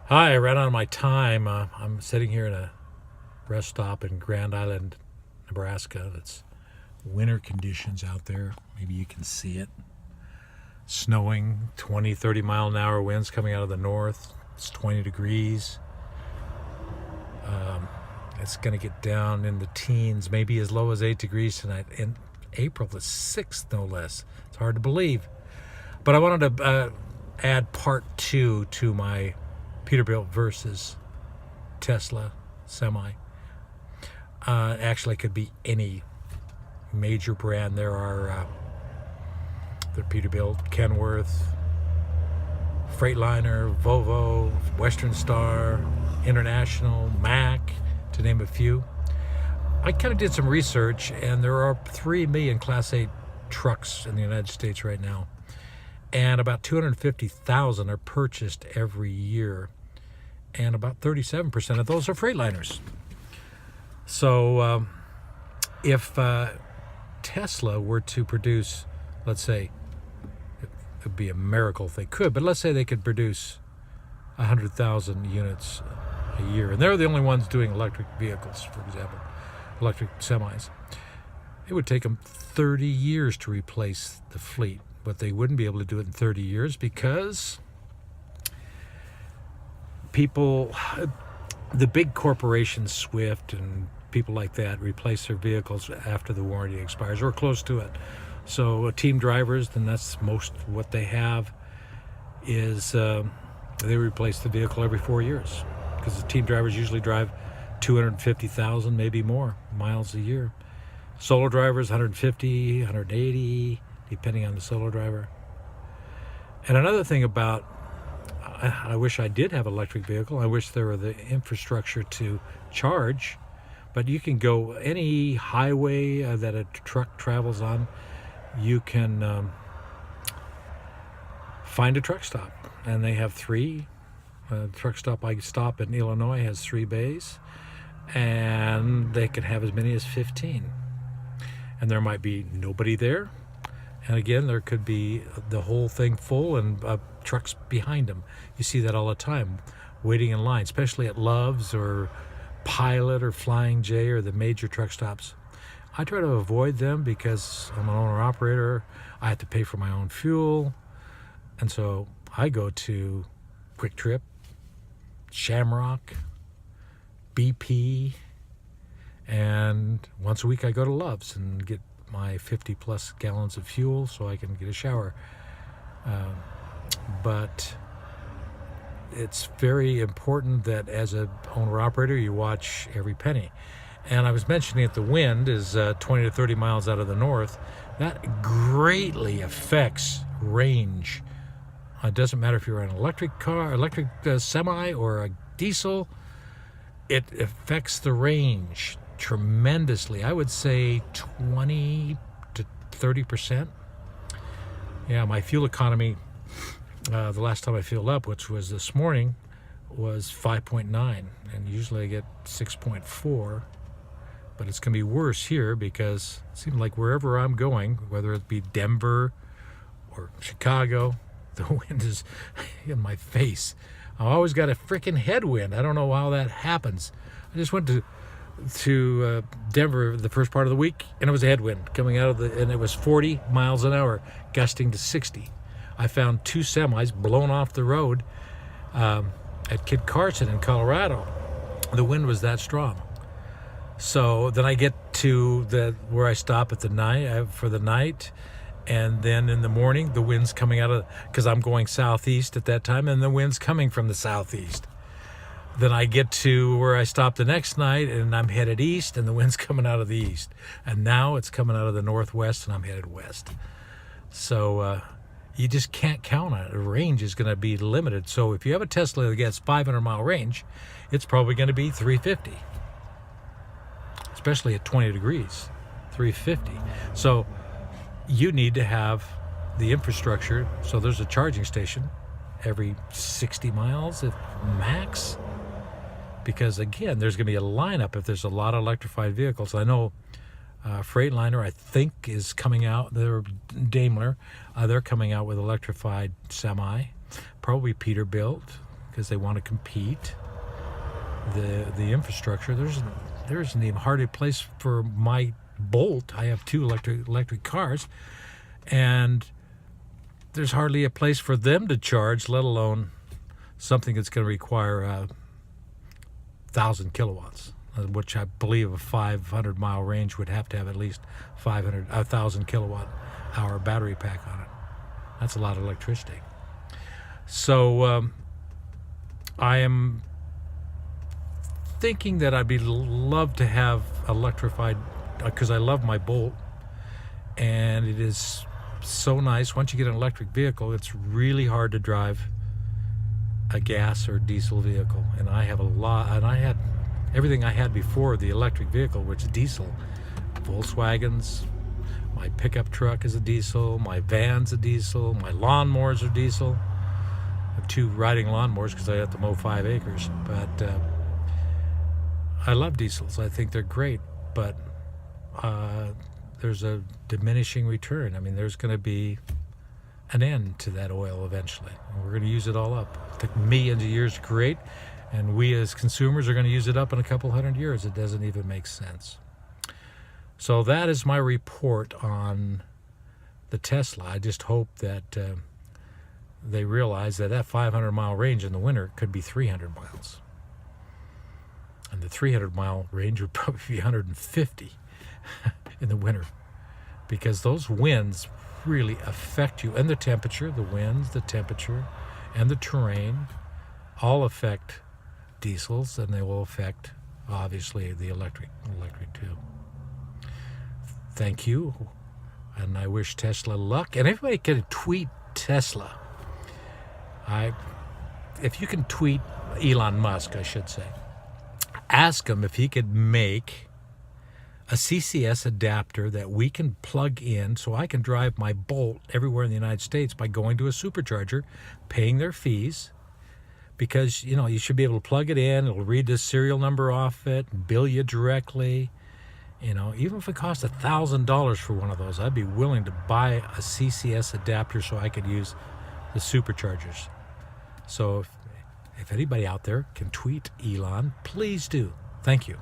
Hi, I ran out of my time. I'm sitting here in a rest stop in Grand Island, Nebraska. It's winter conditions out there. Maybe you can see it. Snowing, 20, 30-mile-an-hour winds coming out of the north. It's 20 degrees. It's going to get down in the teens, maybe as low as 8 degrees tonight. In April the 6th, no less. It's hard to believe. But I wanted to add part two to my Peterbilt versus Tesla semi. Actually, it could be any major brand. There are Peterbilt, Kenworth, Freightliner, Volvo, Western Star, International, Mack, to name a few. I kind of did some research, and there are 3 million Class 8 trucks in the United States right now, and about 250,000 are purchased every year, and about 37% of those are Freightliners. So if Tesla were to produce, let's say, it would be a miracle if they could, but let's say they could produce 100,000 units a year, and they're the only ones doing electric vehicles, for example, electric semis. It would take them 30 years to replace the fleet, but they wouldn't be able to do it in 30 years because people, the big corporations, Swift and people like that, replace their vehicles after the warranty expires or close to it. So team drivers, then that's most what they have, is they replace the vehicle every 4 years, because the team drivers usually drive 250,000, maybe more, miles a year. Solo drivers, 150, 180, depending on the solo driver. And another thing about, I wish I did have an electric vehicle. I wish there were the infrastructure to charge, but you can go any highway that a truck travels on, you can find a truck stop. And they have 3. Truck stop I stop in Illinois has 3 bays, and they can have as many as 15. And there might be nobody there. And again, there could be the whole thing full and trucks behind them. You see that all the time, waiting in line, especially at Love's or Pilot or Flying J or the major truck stops. I try to avoid them because I'm an owner-operator. I have to pay for my own fuel. And so I go to Quick Trip, Shamrock, BP, and once a week I go to Love's and get my 50 plus gallons of fuel so I can get a shower. But it's very important that as an owner-operator you watch every penny. And I was mentioning that the wind is 20 to 30 miles out of the north. That greatly affects range. It doesn't matter if you're an electric car, electric semi, or a diesel. It affects the range tremendously. I would say 20 to 30%. Yeah, my fuel economy, the last time I filled up, which was this morning, was 5.9, and usually I get 6.4. But it's going to be worse here because it seems like wherever I'm going, whether it be Denver or Chicago, the wind is in my face. I've always got a freaking headwind. I don't know how that happens. I just went to Denver the first part of the week, and it was a headwind coming out of and it was 40 miles an hour, gusting to 60. I found 2 semis blown off the road at Kit Carson in Colorado. The wind was that strong. So then I get to where I stop at the night for the night, and then in the morning the wind's coming out of, because I'm going southeast at that time, and the wind's coming from the southeast. Then I get to where I stop the next night, and I'm headed east, and the wind's coming out of the east. And now it's coming out of the northwest, and I'm headed west. So you just can't count on it. The range is going to be limited. So if you have a Tesla that gets 500-mile range, it's probably going to be 350. Especially at 20 degrees, 350. So you need to have the infrastructure. So there's a charging station every 60 miles at max. Because again, there's going to be a lineup if there's a lot of electrified vehicles. I know Freightliner, I think, is coming out. They're Daimler. They're coming out with electrified semi. Probably Peterbilt, because they want to compete. The infrastructure, there isn't even hardly a place for my Bolt. I have two electric cars, and there's hardly a place for them to charge, let alone something that's going to require 1,000 kilowatts, which I believe a 500-mile range would have to have at least 1,000 kilowatt hour battery pack on it. That's a lot of electricity. So I am thinking that I'd love to have electrified, because I love my Bolt, and it is so nice. Once you get an electric vehicle, it's really hard to drive a gas or diesel vehicle. And I have a lot, and I had everything I had before the electric vehicle, which is diesel. Volkswagens, my pickup truck is a diesel, my van's a diesel, my lawnmowers are diesel. I have 2 riding lawnmowers because I have to mow 5 acres. But I love diesels. I think they're great, but there's a diminishing return. I mean, there's going to be an end to that oil eventually. We're going to use it all up. It took millions of years to create, and we as consumers are going to use it up in a couple hundred years. It doesn't even make sense. So that is my report on the Tesla. I just hope that they realize that 500-mile range in the winter could be 300 miles. And the 300-mile range would probably be 150 in the winter, because those winds really affect you, and the temperature, the winds, the temperature, and the terrain all affect diesels, and they will affect, obviously, the electric too. Thank you, and I wish Tesla luck. And everybody can tweet Tesla. If you can tweet Elon Musk, I should say, ask him if he could make a CCS adapter that we can plug in so I can drive my Bolt everywhere in the United States by going to a supercharger, paying their fees, because, you know, you should be able to plug it in, it'll read the serial number off it, and bill you directly. You know, even if it costs $1,000 for one of those, I'd be willing to buy a CCS adapter so I could use the superchargers. So if anybody out there can tweet Elon, please do. Thank you.